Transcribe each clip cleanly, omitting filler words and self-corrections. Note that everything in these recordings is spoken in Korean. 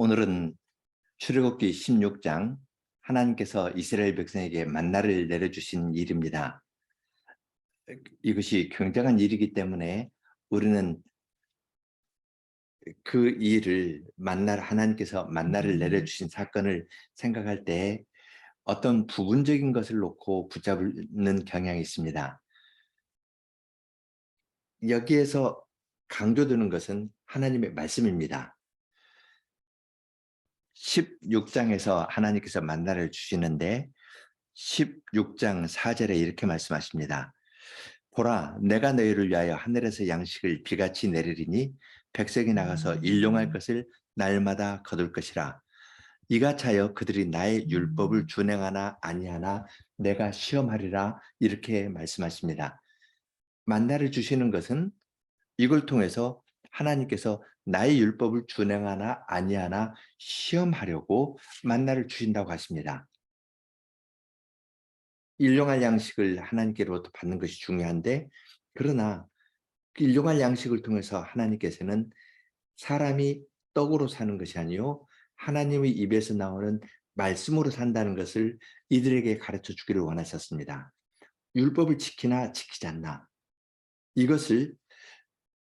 오늘은 출애굽기 16장 하나님께서 이스라엘 백성에게 만나를 내려주신 일입니다. 이것이 굉장한 일이기 때문에 우리는 그 일을 하나님께서 만나를 내려주신 사건을 생각할 때 어떤 부분적인 것을 놓고 붙잡는 경향이 있습니다. 여기에서 강조되는 것은 하나님의 말씀입니다. 16장에서 하나님께서 만나를 주시는데 16장 4절에 이렇게 말씀하십니다. 보라, 내가 너희를 위하여 하늘에서 양식을 비같이 내리리니 백성이 나가서 일용할 것을 날마다 거둘 것이라. 이같이 하여 그들이 나의 율법을 준행하나 아니하나 내가 시험하리라. 이렇게 말씀하십니다. 만나를 주시는 것은 이걸 통해서 하나님께서 나의 율법을 준행하나 아니하나 시험하려고 만나를 주신다고 하십니다. 일용할 양식을 하나님께로부터 받는 것이 중요한데, 그러나 그 일용할 양식을 통해서 하나님께서는 사람이 떡으로 사는 것이 아니요 하나님의 입에서 나오는 말씀으로 산다는 것을 이들에게 가르쳐 주기를 원하셨습니다. 율법을 지키나 지키지 않나, 이것을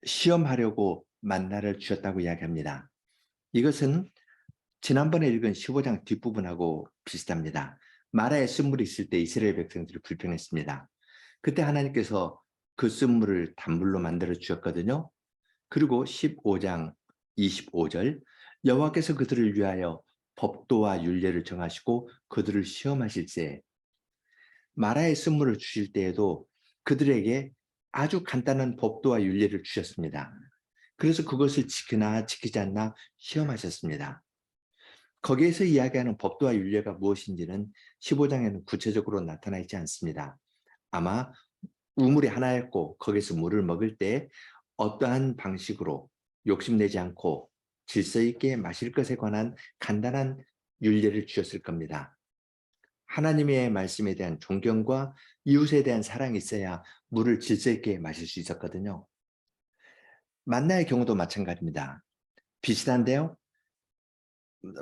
시험하려고 만나를 주셨다고 이야기합니다. 이것은 지난번에 읽은 15장 뒷부분하고 비슷합니다. 마라에 쓴물이 있을 때 이스라엘 백성들이 불평했습니다. 그때 하나님께서 그 쓴물을 단물로 만들어 주셨거든요. 그리고 15장 25절, 여호와께서 그들을 위하여 법도와 율례를 정하시고 그들을 시험하실세. 마라의 쓴물을 주실 때에도 그들에게 아주 간단한 법도와 율례를 주셨습니다. 그래서 그것을 지키나 지키지 않나 시험하셨습니다. 거기에서 이야기하는 법도와 율례가 무엇인지는 15장에는 구체적으로 나타나 있지 않습니다. 아마 우물이 하나였고 거기서 물을 먹을 때 어떠한 방식으로 욕심내지 않고 질서 있게 마실 것에 관한 간단한 율례를 주셨을 겁니다. 하나님의 말씀에 대한 존경과 이웃에 대한 사랑이 있어야 물을 질서 있게 마실 수 있었거든요. 만나의 경우도 마찬가지입니다. 비슷한데요.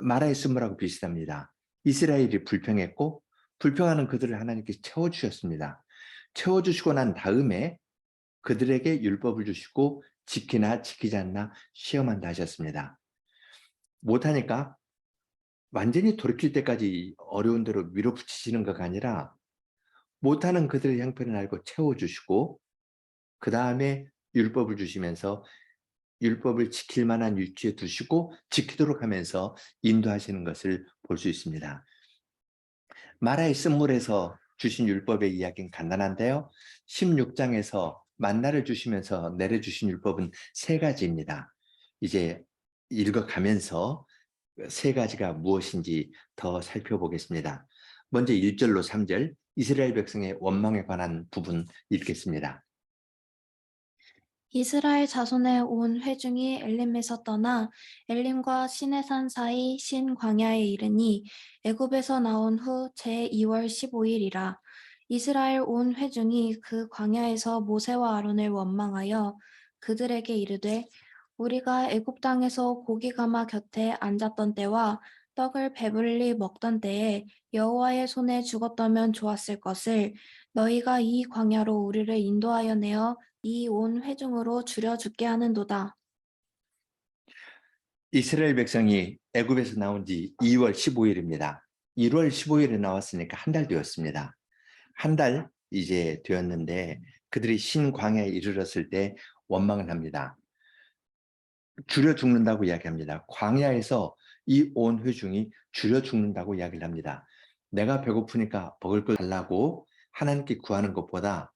마라의 쓴물하고 비슷합니다. 이스라엘이 불평했고 불평하는 그들을 하나님께서 채워주셨습니다. 채워주시고 난 다음에 그들에게 율법을 주시고 지키나 지키지 않나 시험한다 하셨습니다. 못하니까 완전히 돌이킬 때까지 어려운 대로 밀어붙이시는 것가 아니라 못하는 그들의 형편을 알고 채워주시고 그 다음에 율법을 주시면서 율법을 지킬 만한 위치에 두시고 지키도록 하면서 인도하시는 것을 볼 수 있습니다. 마라의 쓴물에서 주신 율법의 이야기는 간단한데요. 16장에서 만나를 주시면서 내려주신 율법은 세 가지입니다. 이제 읽어가면서 세 가지가 무엇인지 더 살펴보겠습니다. 먼저 1절로 3절, 이스라엘 백성의 원망에 관한 부분 읽겠습니다. 이스라엘 자손의 온 회중이 엘림에서 떠나 엘림과 시내산 사이 신 광야에 이르니 애굽에서 나온 후 제2월 15일이라. 이스라엘 온 회중이 그 광야에서 모세와 아론을 원망하여 그들에게 이르되 우리가 애굽 땅에서 고기 가마 곁에 앉았던 때와 떡을 배불리 먹던 때에 여호와의 손에 죽었다면 좋았을 것을 너희가 이 광야로 우리를 인도하여 내어 이 온 회중으로 줄여 죽게 하는도다. 이스라엘 백성이 애굽에서 나온 지 2월 15일입니다. 1월 15일에 나왔으니까 한 달 되었습니다. 한 달 이제 되었는데 그들이 신광야에 이르렀을 때 원망을 합니다. 줄여 죽는다고 이야기합니다. 광야에서 이 온 회중이 줄여 죽는다고 이야기를 합니다. 내가 배고프니까 먹을 걸 달라고 하나님께 구하는 것보다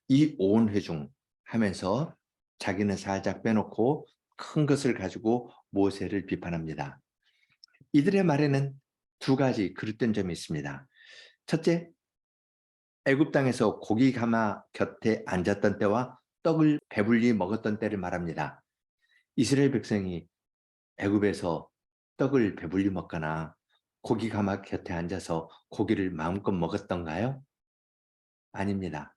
이 온 회중 하면서 자기는 살짝 빼놓고 큰 것을 가지고 모세를 비판합니다. 이들의 말에는 두 가지 그릇된 점이 있습니다. 첫째, 애굽 땅에서 고기 가마 곁에 앉았던 때와 떡을 배불리 먹었던 때를 말합니다. 이스라엘 백성이 애굽에서 떡을 배불리 먹거나 고기 가마 곁에 앉아서 고기를 마음껏 먹었던가요? 아닙니다.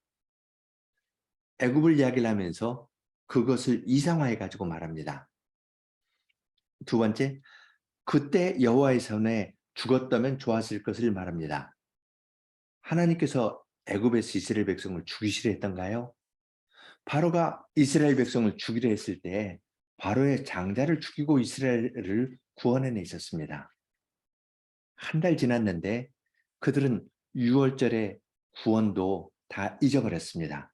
애굽을 이야기를 하면서 그것을 이상화해 가지고 말합니다. 두 번째, 그때 여호와의 손에 죽었다면 좋았을 것을 말합니다. 하나님께서 애굽에서 이스라엘 백성을 죽이시려 했던가요? 바로가 이스라엘 백성을 죽이려 했을 때 바로의 장자를 죽이고 이스라엘을 구원해 있었습니다. 한 달 지났는데 그들은 6월절의 구원도 다 잊어버렸습니다.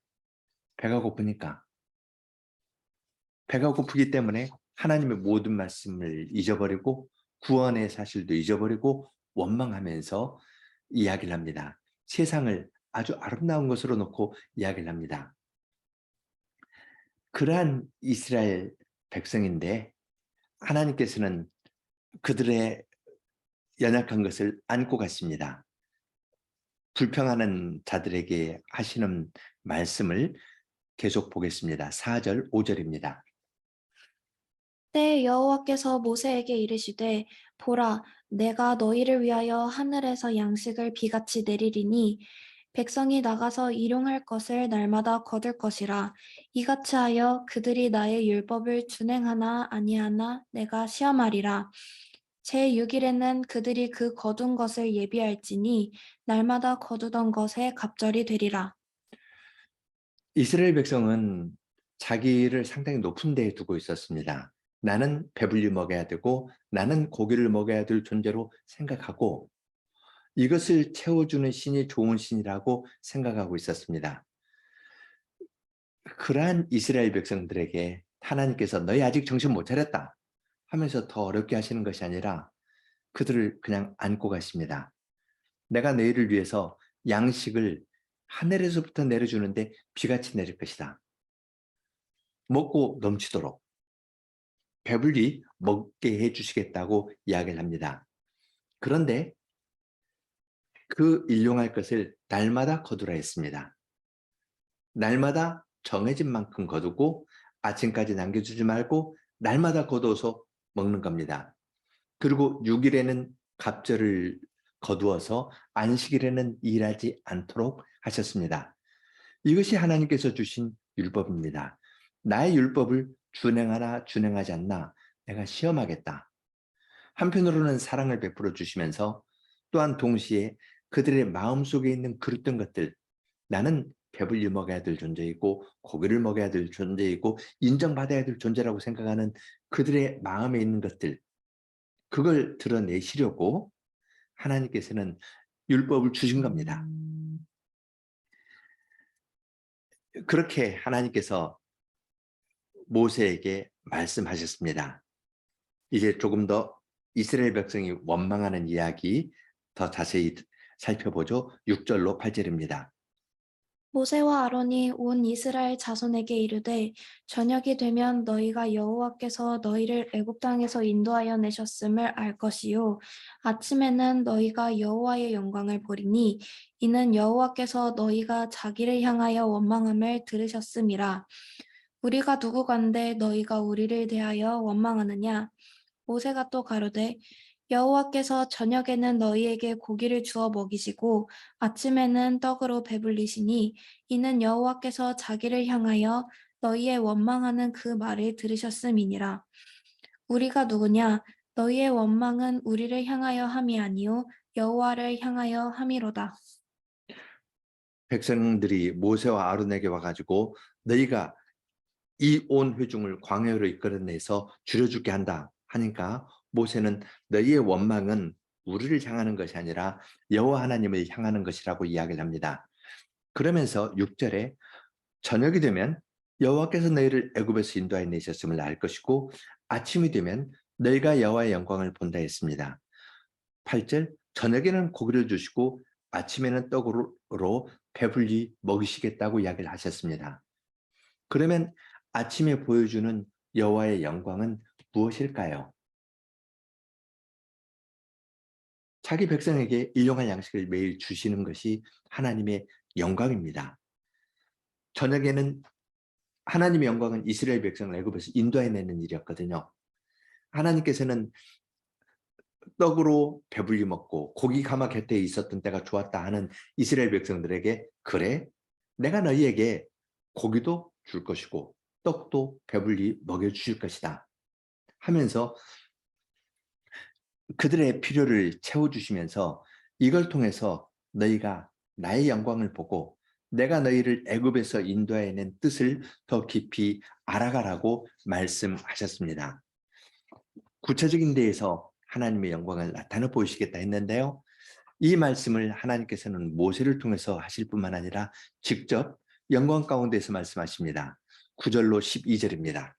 배가 고프니까. 배가 고프기 때문에 하나님의 모든 말씀을 잊어버리고 구원의 사실도 잊어버리고 원망하면서 이야기를 합니다. 세상을 아주 아름다운 것으로 놓고 이야기를 합니다. 그러한 이스라엘 백성인데 하나님께서는 그들의 연약한 것을 안고 가십니다. 불평하는 자들에게 하시는 말씀을 계속 보겠습니다. 4절, 5절입니다. 때에 여호와께서 모세에게 이르시되 보라 내가 너희를 위하여 하늘에서 양식을 비같이 내리리니 백성이 나가서 일용할 것을 날마다 거둘 것이라 이같이 하여 그들이 나의 율법을 준행하나 아니하나 내가 시험하리라 제6일에는 그들이 그 거둔 것을 예비할지니 날마다 거두던 것에 갑절이 되리라. 이스라엘 백성은 자기를 상당히 높은 데에 두고 있었습니다. 나는 배불리 먹어야 되고 나는 고기를 먹어야 될 존재로 생각하고 이것을 채워주는 신이 좋은 신이라고 생각하고 있었습니다. 그러한 이스라엘 백성들에게 하나님께서 너희 아직 정신 못 차렸다 하면서 더 어렵게 하시는 것이 아니라 그들을 그냥 안고 가십니다. 내가 너희를 위해서 양식을 하늘에서부터 내려주는데 비같이 내릴 것이다. 먹고 넘치도록 배불리 먹게 해주시겠다고 이야기를 합니다. 그런데 그 일용할 것을 날마다 거두라 했습니다. 날마다 정해진 만큼 거두고 아침까지 남겨주지 말고 날마다 거두어서 먹는 겁니다. 그리고 6일에는 갑절을 거두어서 안식일에는 일하지 않도록 하셨습니다. 이것이 하나님께서 주신 율법입니다. 나의 율법을 준행하나 준행하지 않나 내가 시험하겠다. 한편으로는 사랑을 베풀어 주시면서 또한 동시에 그들의 마음속에 있는 그릇된 것들 나는 배불리 먹어야 될 존재이고 고기를 먹어야 될 존재이고 인정받아야 될 존재라고 생각하는 그들의 마음에 있는 것들 그걸 드러내시려고 하나님께서는 율법을 주신 겁니다. 그렇게 하나님께서 모세에게 말씀하셨습니다. 이제 조금 더 이스라엘 백성이 원망하는 이야기 더 자세히 살펴보죠. 6절로 8절입니다. 모세와 아론이 온 이스라엘 자손에게 이르되 저녁이 되면 너희가 여호와께서 너희를 애굽 땅에서 인도하여 내셨음을 알 것이요 아침에는 너희가 여호와의 영광을 보리니 이는 여호와께서 너희가 자기를 향하여 원망함을 들으셨음이라 우리가 누구간데 너희가 우리를 대하여 원망하느냐 모세가 또 가로되 여호와께서 저녁에는 너희에게 고기를 주어 먹이시고 아침에는 떡으로 배불리시니 이는 여호와께서 자기를 향하여 너희의 원망하는 그 말을 들으셨음이니라. 우리가 누구냐? 너희의 원망은 우리를 향하여 함이 아니요 여호와를 향하여 함이로다. 백성들이 모세와 아론에게 와가지고 너희가 이 온 회중을 광야로 이끌어내서 줄여주게 한다 하니까 모세는 너희의 원망은 우리를 향하는 것이 아니라 여호와 하나님을 향하는 것이라고 이야기를 합니다. 그러면서 6절에 저녁이 되면 여호와께서 너희를 애굽에서 인도하여 내셨음을 알 것이고 아침이 되면 너희가 여호와의 영광을 본다 했습니다. 8절 저녁에는 고기를 주시고 아침에는 떡으로 배불리 먹이시겠다고 이야기를 하셨습니다. 그러면 아침에 보여주는 여호와의 영광은 무엇일까요? 자기 백성에게 일용할 양식을 매일 주시는 것이 하나님의 영광입니다. 저녁에는 하나님의 영광은 이스라엘 백성을 애굽에서 인도해내는 일이었거든요. 하나님께서는 떡으로 배불리 먹고 고기 가마 곁에 있었던 때가 좋았다 하는 이스라엘 백성들에게 그래 내가 너희에게 고기도 줄 것이고 떡도 배불리 먹여주실 것이다 하면서 그들의 필요를 채워주시면서 이걸 통해서 너희가 나의 영광을 보고 내가 너희를 애굽에서 인도해낸 뜻을 더 깊이 알아가라고 말씀하셨습니다. 구체적인 데에서 하나님의 영광을 나타내 보이시겠다 했는데요. 이 말씀을 하나님께서는 모세를 통해서 하실 뿐만 아니라 직접 영광 가운데서 말씀하십니다. 9절로 12절입니다.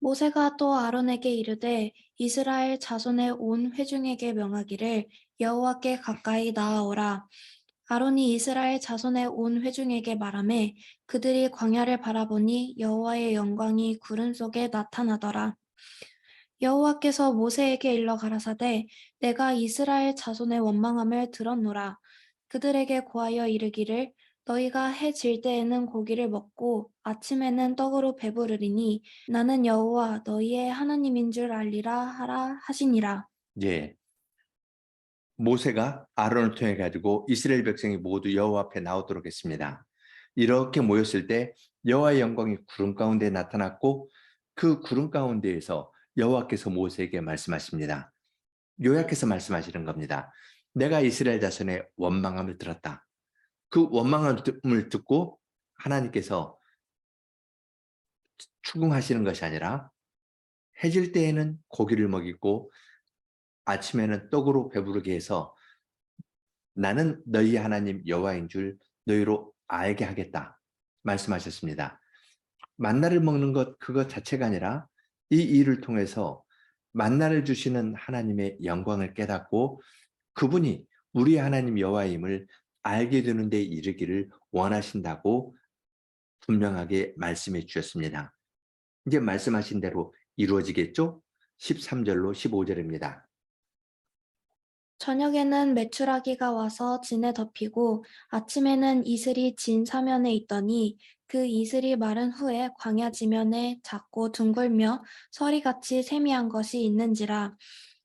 모세가 또 아론에게 이르되 이스라엘 자손의 온 회중에게 명하기를 여호와께 가까이 나아오라. 아론이 이스라엘 자손의 온 회중에게 말하매 그들이 광야를 바라보니 여호와의 영광이 구름 속에 나타나더라. 여호와께서 모세에게 일러 가라사대 내가 이스라엘 자손의 원망함을 들었노라. 그들에게 고하여 이르기를 너희가 해 질 때에는 고기를 먹고 아침에는 떡으로 배부르리니 나는 여호와 너희의 하나님인 줄 알리라 하라 하시니라. 예, 모세가 아론을 통해 가지고 이스라엘 백성이 모두 여호와 앞에 나오도록 했습니다. 이렇게 모였을 때 여호와의 영광이 구름 가운데 나타났고 그 구름 가운데에서 여호와께서 모세에게 말씀하십니다. 요약해서 말씀하시는 겁니다. 내가 이스라엘 자손의 원망함을 들었다. 그 원망함을 듣고 하나님께서 추궁하시는 것이 아니라 해질 때에는 고기를 먹이고 아침에는 떡으로 배부르게 해서 나는 너희 하나님 여호와인 줄 너희로 알게 하겠다 말씀하셨습니다. 만나를 먹는 것 그것 자체가 아니라 이 일을 통해서 만나를 주시는 하나님의 영광을 깨닫고 그분이 우리 하나님 여호와임을 알게 되는 데 이르기를 원하신다고 분명하게 말씀해 주셨습니다. 이제 말씀하신 대로 이루어지겠죠? 13절로 15절입니다. 저녁에는 메추라기가 와서 진에 덮이고 아침에는 이슬이 진 사면에 있더니 그 이슬이 마른 후에 광야 지면에 작고 둥글며 서리같이 세미한 것이 있는지라.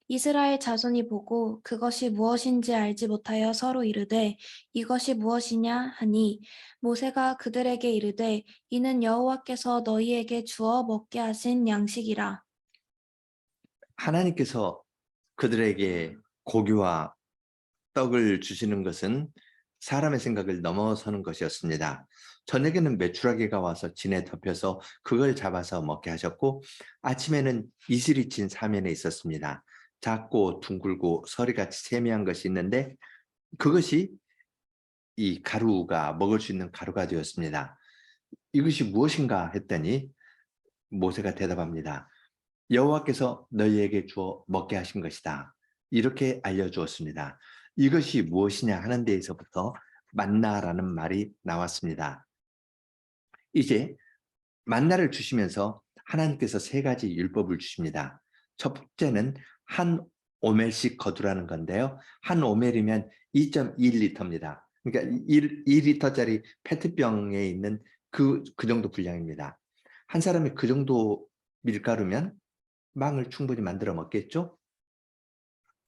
이스라엘 자손이 보고 그것이 무엇인지 알지 못하여 서로 이르되 이것이 무엇이냐 하니 모세가 그들에게 이르되 이는 여호와께서 너희에게 주어 먹게 하신 양식이라. 하나님께서 그들에게 고기와 떡을 주시는 것은 사람의 생각을 넘어서는 것이었습니다. 저녁에는 메추라기가 와서 진에 덮여서 그걸 잡아서 먹게 하셨고 아침에는 이슬이 진 사면에 있었습니다. 작고 둥글고 서리같이 세미한 것이 있는데 그것이 이 가루가 먹을 수 있는 가루가 되었습니다. 이것이 무엇인가 했더니 모세가 대답합니다. 여호와께서 너희에게 주어 먹게 하신 것이다. 이렇게 알려주었습니다. 이것이 무엇이냐 하는 데에서부터 만나라는 말이 나왔습니다. 이제 만나를 주시면서 하나님께서 세 가지 율법을 주십니다. 첫 번째는 한 오멜씩 거두라는 건데요. 한 오멜이면 2.1리터입니다. 그러니까 2리터짜리 페트병에 있는 그 정도 분량입니다. 한 사람이 그 정도 밀가루면 빵을 충분히 만들어 먹겠죠?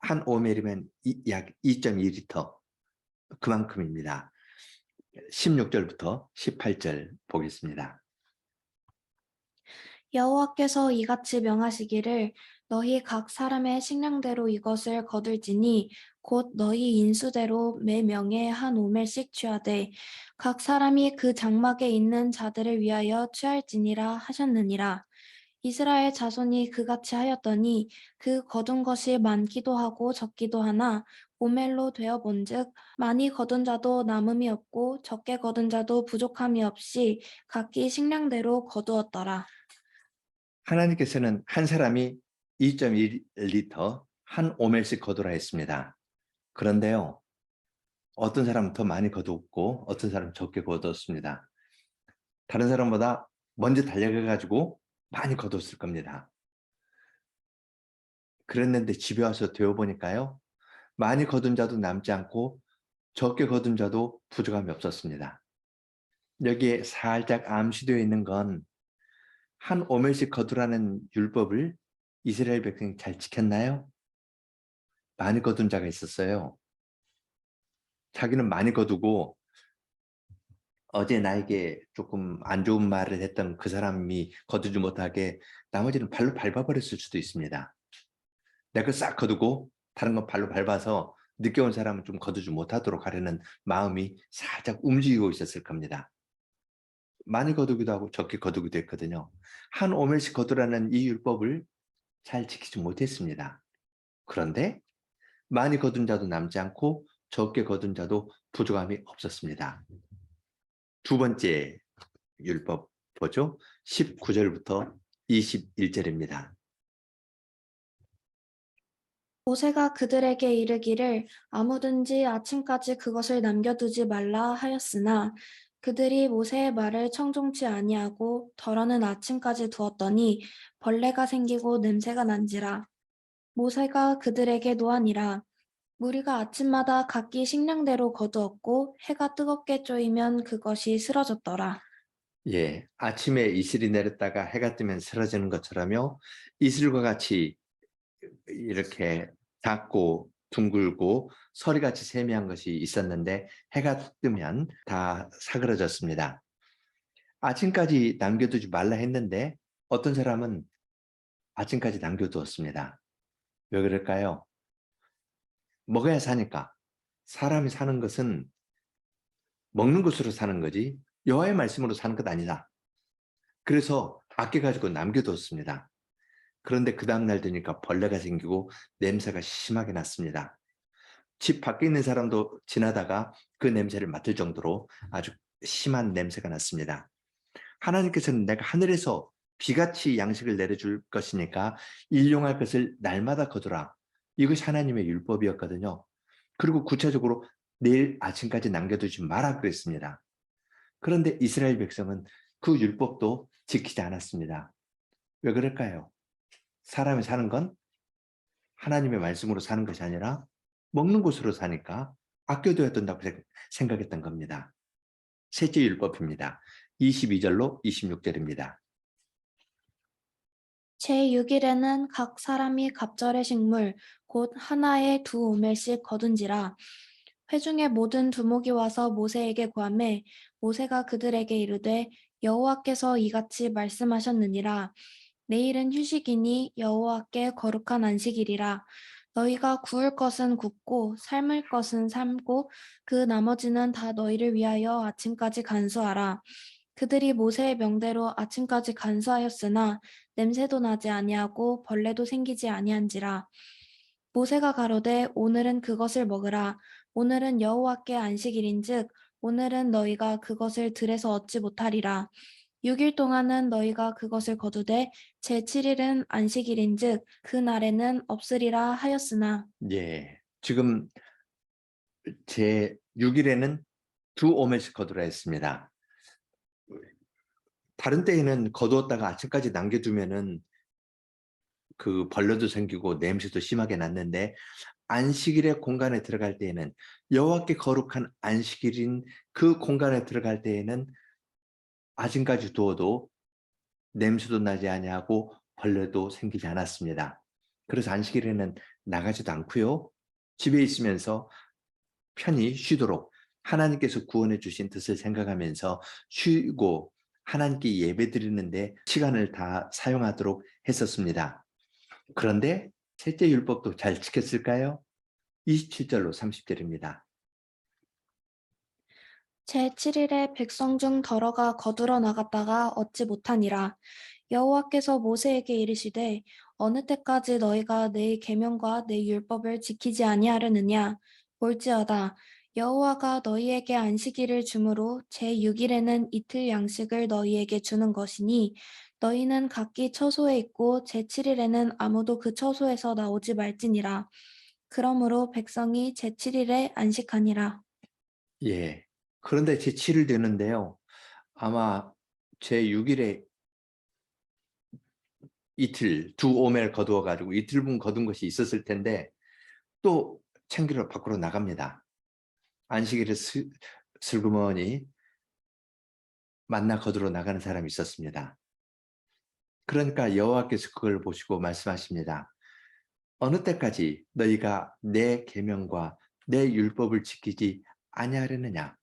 한 오멜이면 약 2.2리터 그만큼입니다. 16절부터 18절 보겠습니다. 여호와께서 이같이 명하시기를 너희 각 사람의 식량대로 이것을 거둘지니 곧 너희 인수대로 매 명에 한 오멜씩 취하되 각 사람이 그 장막에 있는 자들을 위하여 취할지니라 하셨느니라. 이스라엘 자손이 그같이 하였더니 그 거둔 것이 많기도 하고 적기도 하나 오멜로 되어 본즉 많이 거둔 자도 남음이 없고 적게 거둔 자도 부족함이 없이 각기 식량대로 거두었더라. 하나님께서는 한 사람이 2.1리터 한 오멜씩 거두라 했습니다. 그런데요, 어떤 사람은 더 많이 거두었고 어떤 사람은 적게 거두었습니다. 다른 사람보다 먼저 달려가가지고 많이 거뒀을 겁니다. 그랬는데 집에 와서 되어보니까요, 많이 거둔 자도 남지 않고 적게 거둔 자도 부족함이 없었습니다. 여기에 살짝 암시되어 있는 건 한 오멜씩 거두라는 율법을 이스라엘 백성이 잘 지켰나요? 많이 거둔 자가 있었어요. 자기는 많이 거두고 어제 나에게 조금 안 좋은 말을 했던 그 사람이 거두지 못하게 나머지는 발로 밟아버렸을 수도 있습니다. 내가 싹 거두고 다른 건 발로 밟아서 늦게 온 사람은 좀 거두지 못하도록 하려는 마음이 살짝 움직이고 있었을 겁니다. 많이 거두기도 하고 적게 거두기도 했거든요. 한 오멜씩 거두라는 이 율법을 잘 지키지 못했습니다. 그런데 많이 거둔 자도 남지 않고 적게 거둔 자도 부족함이 없었습니다. 두 번째 율법 보죠. 19절부터 21절입니다. 모세가 그들에게 이르기를 아무든지 아침까지 그것을 남겨두지 말라 하였으나 그들이 모세의 말을 청종치 아니하고 덜어는 아침까지 두었더니 벌레가 생기고 냄새가 난지라. 모세가 그들에게 노하니라. 무리가 아침마다 각기 식량대로 거두었고 해가 뜨겁게 쪼이면 그것이 쓰러졌더라. 예, 아침에 이슬이 내렸다가 해가 뜨면 쓰러지는 것처럼요. 이슬과 같이 이렇게 작고 둥글고 서리같이 세미한 것이 있었는데 해가 뜨면 다 사그러졌습니다. 아침까지 남겨두지 말라 했는데 어떤 사람은 아침까지 남겨두었습니다. 왜 그럴까요? 먹어야 사니까. 사람이 사는 것은 먹는 것으로 사는 거지 여호와의 말씀으로 사는 것 아니다. 그래서 아껴가지고 남겨두었습니다. 그런데 그 다음날 되니까 벌레가 생기고 냄새가 심하게 났습니다. 집 밖에 있는 사람도 지나다가 그 냄새를 맡을 정도로 아주 심한 냄새가 났습니다. 하나님께서는 내가 하늘에서 비같이 양식을 내려줄 것이니까 일용할 것을 날마다 거두라. 이것이 하나님의 율법이었거든요. 그리고 구체적으로 내일 아침까지 남겨두지 마라 그랬습니다. 그런데 이스라엘 백성은 그 율법도 지키지 않았습니다. 왜 그럴까요? 사람이 사는 건 하나님의 말씀으로 사는 것이 아니라 먹는 것으로 사니까 아껴둬야 된다고 생각했던 겁니다. 셋째 율법입니다. 22절로 26절입니다. 제6일에는 각 사람이 갑절의 식물 곧 하나에 2오멜씩 거둔지라. 회중의 모든 두목이 와서 모세에게 구하매 모세가 그들에게 이르되 여호와께서 이같이 말씀하셨느니라. 내일은 휴식이니 여호와께 거룩한 안식일이라. 너희가 구울 것은 굽고 삶을 것은 삶고 그 나머지는 다 너희를 위하여 아침까지 간수하라. 그들이 모세의 명대로 아침까지 간수하였으나 냄새도 나지 아니하고 벌레도 생기지 아니한지라. 모세가 가로되 오늘은 그것을 먹으라. 오늘은 여호와께 안식일인즉 오늘은 너희가 그것을 들에서 얻지 못하리라. 6일 동안은 너희가 그것을 거두되 제7일은 안식일인즉 그 날에는 없으리라 하였으나. 예, 지금 제 6일에는 2오멜씩 거두라 했습니다. 다른 때에는 거두었다가 아침까지 남겨두면은 그 벌레도 생기고 냄새도 심하게 났는데 안식일의 공간에 들어갈 때에는 여호와께 거룩한 안식일인 그 공간에 들어갈 때에는 아침까지 두어도 냄새도 나지 아니하고 벌레도 생기지 않았습니다. 그래서 안식일에는 나가지도 않고요. 집에 있으면서 편히 쉬도록 하나님께서 구원해 주신 뜻을 생각하면서 쉬고 하나님께 예배드리는데 시간을 다 사용하도록 했었습니다. 그런데 셋째 율법도 잘 지켰을까요? 27절로 30절입니다. 제7일에 백성 중 더러가 거두러 나갔다가 얻지 못하니라. 여호와께서 모세에게 이르시되 어느 때까지 너희가 내 계명과 내 율법을 지키지 아니하려느냐. 볼지어다 여호와가 너희에게 안식일을 주므로 제6일에는 이틀 양식을 너희에게 주는 것이니 너희는 각기 처소에 있고 제7일에는 아무도 그 처소에서 나오지 말지니라. 그러므로 백성이 제7일에 안식하니라. 예. 그런데 제7일 되는데요. 아마 제6일에 이틀, 2오멜 거두어가지고 이틀분 거둔 것이 있었을 텐데 또 챙기러 밖으로 나갑니다. 안식일에 슬그머니 만나 거두러 나가는 사람이 있었습니다. 그러니까 여호와께서 그걸 보시고 말씀하십니다. 어느 때까지 너희가 내 계명과 내 율법을 지키지 아니하려느냐.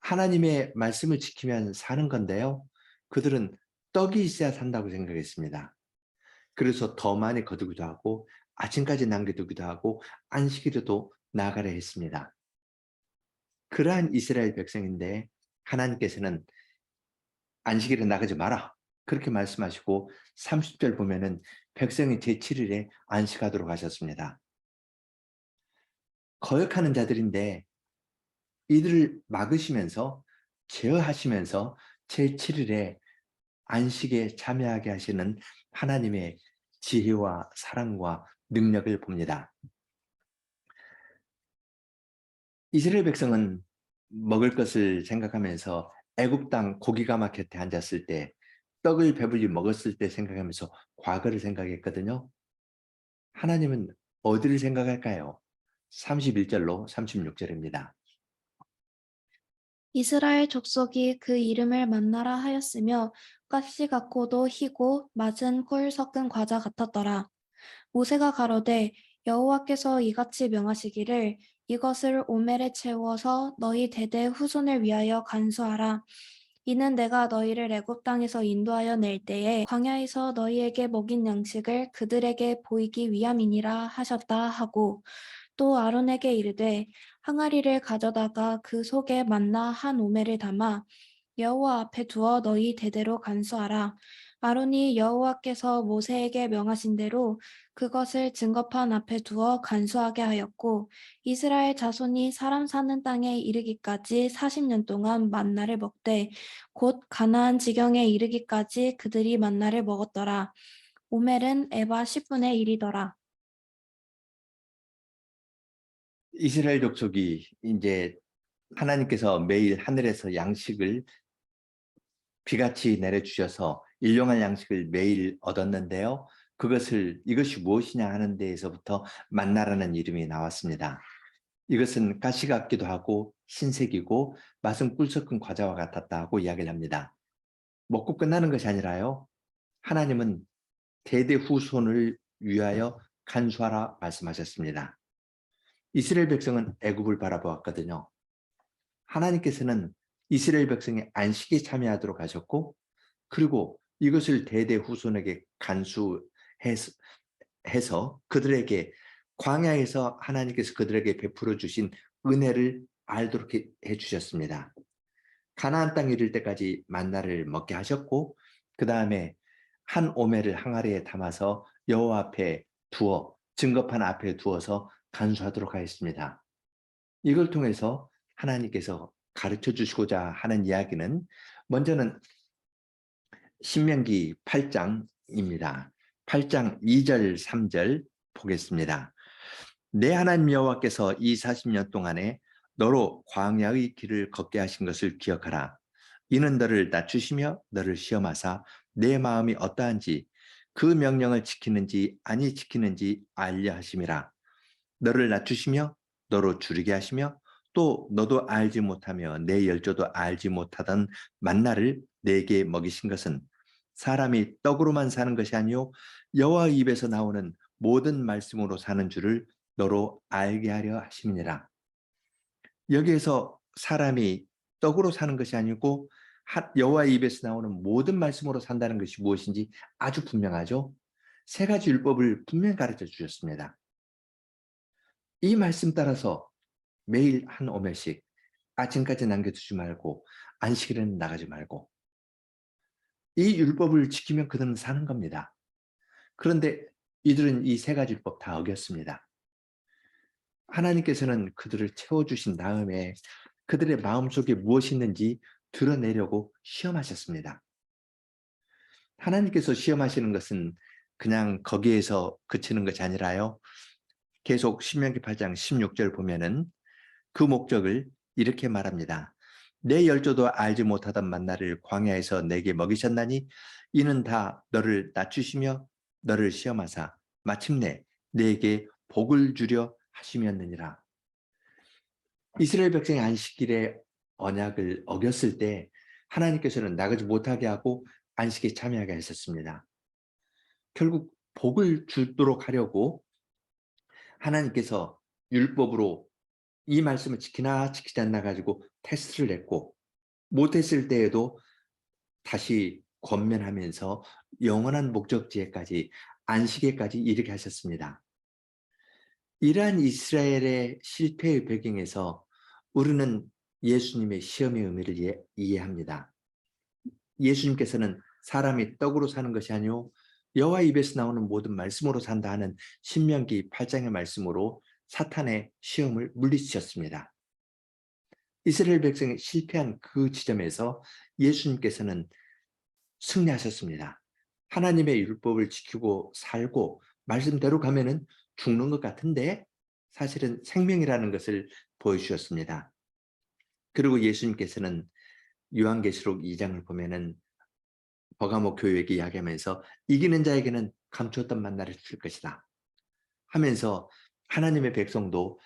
하나님의 말씀을 지키면 사는 건데요. 그들은 떡이 있어야 산다고 생각했습니다. 그래서 더 많이 거두기도 하고 아침까지 남겨두기도 하고 안식일에도 나가려 했습니다. 그러한 이스라엘 백성인데 하나님께서는 안식일에 나가지 마라 그렇게 말씀하시고 30절 보면은 백성이 제7일에 안식하도록 하셨습니다. 거역하는 자들인데 이들을 막으시면서 제어하시면서 제7일에 안식에 참여하게 하시는 하나님의 지혜와 사랑과 능력을 봅니다. 이스라엘 백성은 먹을 것을 생각하면서 애굽 땅 고기가마 곁에 앉았을 때 떡을 배불리 먹었을 때 생각하면서 과거를 생각했거든요. 하나님은 어디를 생각할까요? 31절로 36절입니다. 이스라엘 족속이 그 이름을 만나라 하였으며 가시 같고도 희고 맞은 꿀 섞은 과자 같았더라. 모세가 가로되 여호와께서 이같이 명하시기를 이것을 오멜에 채워서 너희 대대 후손을 위하여 간수하라. 이는 내가 너희를 애굽 땅에서 인도하여 낼 때에 광야에서 너희에게 먹인 양식을 그들에게 보이기 위함이니라 하셨다 하고 또 아론에게 이르되 항아리를 가져다가 그 속에 만나 한 오멜을 담아 여호와 앞에 두어 너희 대대로 간수하라. 아론이 여호와께서 모세에게 명하신 대로 그것을 증거판 앞에 두어 간수하게 하였고 이스라엘 자손이 사람 사는 땅에 이르기까지 40년 동안 만나를 먹되 곧 가나안 지경에 이르기까지 그들이 만나를 먹었더라. 오멜은 에바 10분의 1이더라. 이스라엘 족속이 이제 하나님께서 매일 하늘에서 양식을 비같이 내려주셔서 일용할 양식을 매일 얻었는데요. 이것이 무엇이냐 하는 데에서부터 만나라는 이름이 나왔습니다. 이것은 가시 같기도 하고 흰색이고 맛은 꿀 섞은 과자와 같았다고 이야기를 합니다. 먹고 끝나는 것이 아니라요. 하나님은 대대 후손을 위하여 간수하라 말씀하셨습니다. 이스라엘 백성은 애굽을 바라보았거든요. 하나님께서는 이스라엘 백성의 안식에 참여하도록 하셨고 그리고 이것을 대대 후손에게 간수해서 그들에게 광야에서 하나님께서 그들에게 베풀어 주신 은혜를 알도록 해주셨습니다. 가나안 땅에 이를 때까지 만나를 먹게 하셨고 그 다음에 한 오멜을 항아리에 담아서 여호와 앞에 두어 증거판 앞에 두어서 간수하도록 하였습니다. 이걸 통해서 하나님께서 가르쳐 주시고자 하는 이야기는 먼저는 신명기 8장입니다. 8장 2절 3절 보겠습니다. 내 하나님 여호와께서 이 40년 동안에 너로 광야의 길을 걷게 하신 것을 기억하라. 이는 너를 낮추시며 너를 시험하사 내 마음이 어떠한지 그 명령을 지키는지 아니 지키는지 알려 하심이라. 너를 낮추시며 너로 줄이게 하시며 또 너도 알지 못하며 내 열조도 알지 못하던 만나를 내게 먹이신 것은 사람이 떡으로만 사는 것이 아니요 여호와의 입에서 나오는 모든 말씀으로 사는 줄을 너로 알게 하려 하심이니라. 여기에서 사람이 떡으로 사는 것이 아니고 여호와의 입에서 나오는 모든 말씀으로 산다는 것이 무엇인지 아주 분명하죠. 세 가지 율법을 분명히 가르쳐 주셨습니다. 이 말씀 따라서 매일 한 오멜씩 아침까지 남겨두지 말고 안식일에는 나가지 말고 이 율법을 지키면 그들은 사는 겁니다. 그런데 이들은 이 세 가지 율법 다 어겼습니다. 하나님께서는 그들을 채워주신 다음에 그들의 마음속에 무엇이 있는지 드러내려고 시험하셨습니다. 하나님께서 시험하시는 것은 그냥 거기에서 그치는 것이 아니라요. 계속 신명기 8장 16절 보면은 그 목적을 이렇게 말합니다. 내 열조도 알지 못하던 만나를 광야에서 내게 먹이셨나니 이는 다 너를 낮추시며 너를 시험하사 마침내 내게 복을 주려 하심이었느니라. 이스라엘 백성이 안식일에 언약을 어겼을 때 하나님께서는 나가지 못하게 하고 안식에 참여하게 하셨습니다. 결국 복을 주도록 하려고 하나님께서 율법으로 이 말씀을 지키나 지키지 않나 가지고 테스트를 냈고 못했을 때에도 다시 권면하면서 영원한 목적지에까지 안식에까지 이르게 하셨습니다. 이러한 이스라엘의 실패의 배경에서 우리는 예수님의 시험의 의미를 이해합니다. 예수님께서는 사람이 떡으로 사는 것이 아니요 여호와 입에서 나오는 모든 말씀으로 산다 하는 신명기 8장의 말씀으로 사탄의 시험을 물리치셨습니다. 이스라엘 백성이 실패한 그 지점에서 예수님께서는 승리하셨습니다. 하나님의 율법을 지키고 살고 말씀대로 가면은 죽는 것 같은데 사실은 생명이라는 것을 보여주셨습니다. 그리고 예수님께서는 요한계시록 2장을 보면은 버가모 교회에게 이야기하면서 이기는 자에게는 감추었던 만나를 줄 것이다 하면서 하나님의 백성도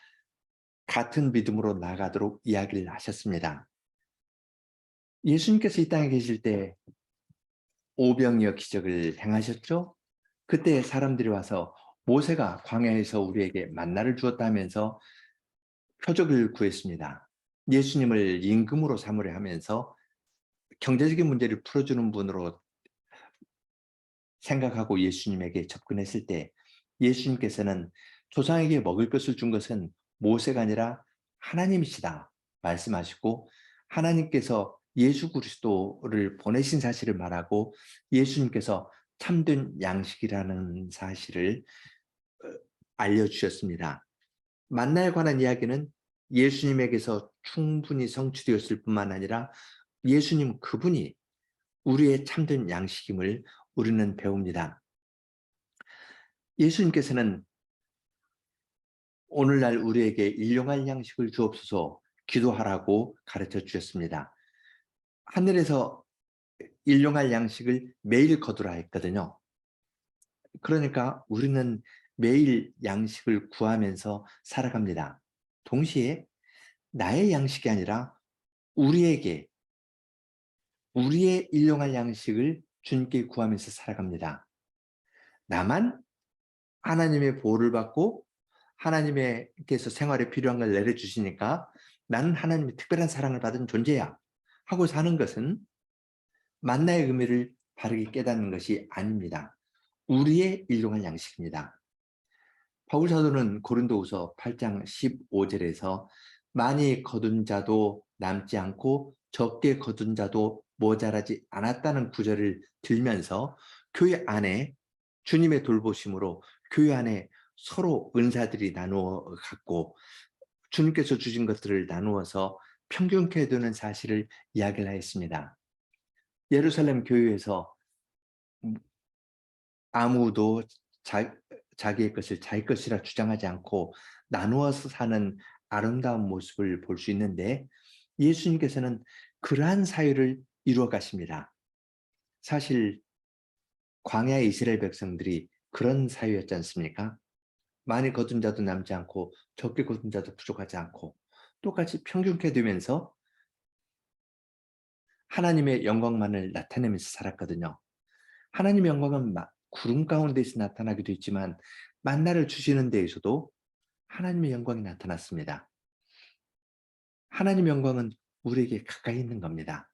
같은 믿음으로 나아가도록 이야기를 하셨습니다. 예수님께서 이 땅에 계실 때 오병이어 기적을 행하셨죠? 그때 사람들이 와서 모세가 광야에서 우리에게 만나를 주었다면서 표적을 구했습니다. 예수님을 임금으로 삼으려 하면서 경제적인 문제를 풀어주는 분으로 생각하고 예수님에게 접근했을 때 예수님께서는 조상에게 먹을 것을 준 것은 모세가 아니라 하나님이시다 말씀하시고 하나님께서 예수 그리스도를 보내신 사실을 말하고 예수님께서 참된 양식이라는 사실을 알려주셨습니다. 만나에 관한 이야기는 예수님에게서 충분히 성취되었을 뿐만 아니라 예수님 그분이 우리의 참된 양식임을 우리는 배웁니다. 예수님께서는 오늘날 우리에게 일용할 양식을 주옵소서 기도하라고 가르쳐 주셨습니다. 하늘에서 일용할 양식을 매일 거두라 했거든요. 그러니까 우리는 매일 양식을 구하면서 살아갑니다. 동시에 나의 양식이 아니라 우리에게 우리의 일용할 양식을 주님께 구하면서 살아갑니다. 나만 하나님의 보호를 받고 하나님께서 생활에 필요한 걸 내려주시니까 나는 하나님의 특별한 사랑을 받은 존재야 하고 사는 것은 만나의 의미를 바르게 깨닫는 것이 아닙니다. 우리의 일용할 양식입니다. 바울 사도는 고린도후서 8장 15절에서 많이 거둔 자도 남지 않고 적게 거둔 자도 모자라지 않았다는 구절을 들면서 교회 안에 주님의 돌보심으로 교회 안에 서로 은사들이 나누어 갖고 주님께서 주신 것들을 나누어서 평균케 두는 사실을 이야기를 하였습니다. 예루살렘 교회에서 아무도 자기의 것을 자기 것이라 주장하지 않고 나누어서 사는 아름다운 모습을 볼 수 있는데 예수님께서는 그러한 사회를 이루어 가십니다. 사실 광야의 이스라엘 백성들이 그런 사회였지 않습니까? 많이 거둔 자도 남지 않고 적게 거둔 자도 부족하지 않고 똑같이 평균케 되면서 하나님의 영광만을 나타내면서 살았거든요. 하나님의 영광은 구름 가운데서 나타나기도 했지만 만나를 주시는 데에서도 하나님의 영광이 나타났습니다. 하나님의 영광은 우리에게 가까이 있는 겁니다.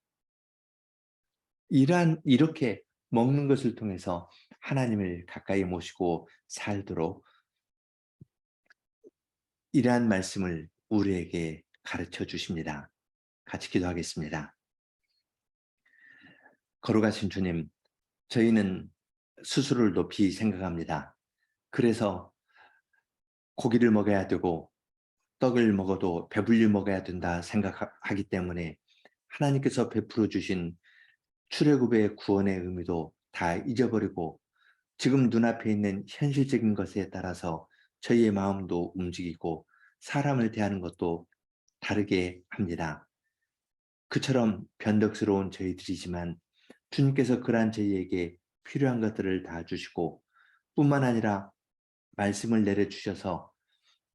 이렇게 먹는 것을 통해서 하나님을 가까이 모시고 살도록 이러한 말씀을 우리에게 가르쳐 주십니다. 같이 기도하겠습니다. 걸어가신 주님, 저희는 스스로를 높이 생각합니다. 그래서 고기를 먹어야 되고 떡을 먹어도 배불리 먹어야 된다 생각하기 때문에 하나님께서 베풀어 주신 출애굽의 구원의 의미도 다 잊어버리고 지금 눈앞에 있는 현실적인 것에 따라서 저희의 마음도 움직이고 사람을 대하는 것도 다르게 합니다. 그처럼 변덕스러운 저희들이지만 주님께서 그러한 저희에게 필요한 것들을 다 주시고 뿐만 아니라 말씀을 내려주셔서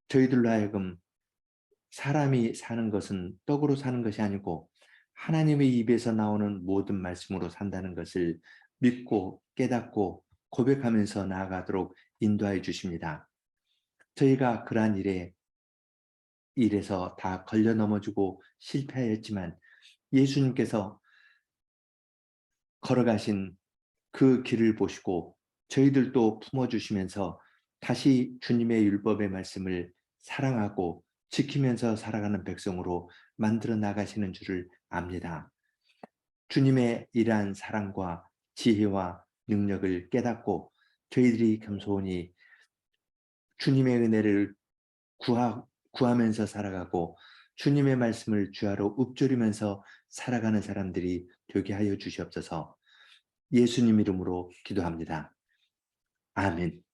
저희들로 하여금 사람이 사는 것은 떡으로 사는 것이 아니고 하나님의 입에서 나오는 모든 말씀으로 산다는 것을 믿고 깨닫고 고백하면서 나아가도록 인도하여 주십니다. 저희가 그러한 일에서 다 걸려 넘어지고 실패하였지만 예수님께서 걸어가신 그 길을 보시고 저희들도 품어주시면서 다시 주님의 율법의 말씀을 사랑하고 지키면서 살아가는 백성으로 만들어 나가시는 줄을 압니다. 주님의 이러한 사랑과 지혜와 능력을 깨닫고 저희들이 겸손히 주님의 은혜를 구하면서 살아가고 주님의 말씀을 주하로 읊조리면서 살아가는 사람들이 되게 하여 주시옵소서. 예수님 이름으로 기도합니다. 아멘.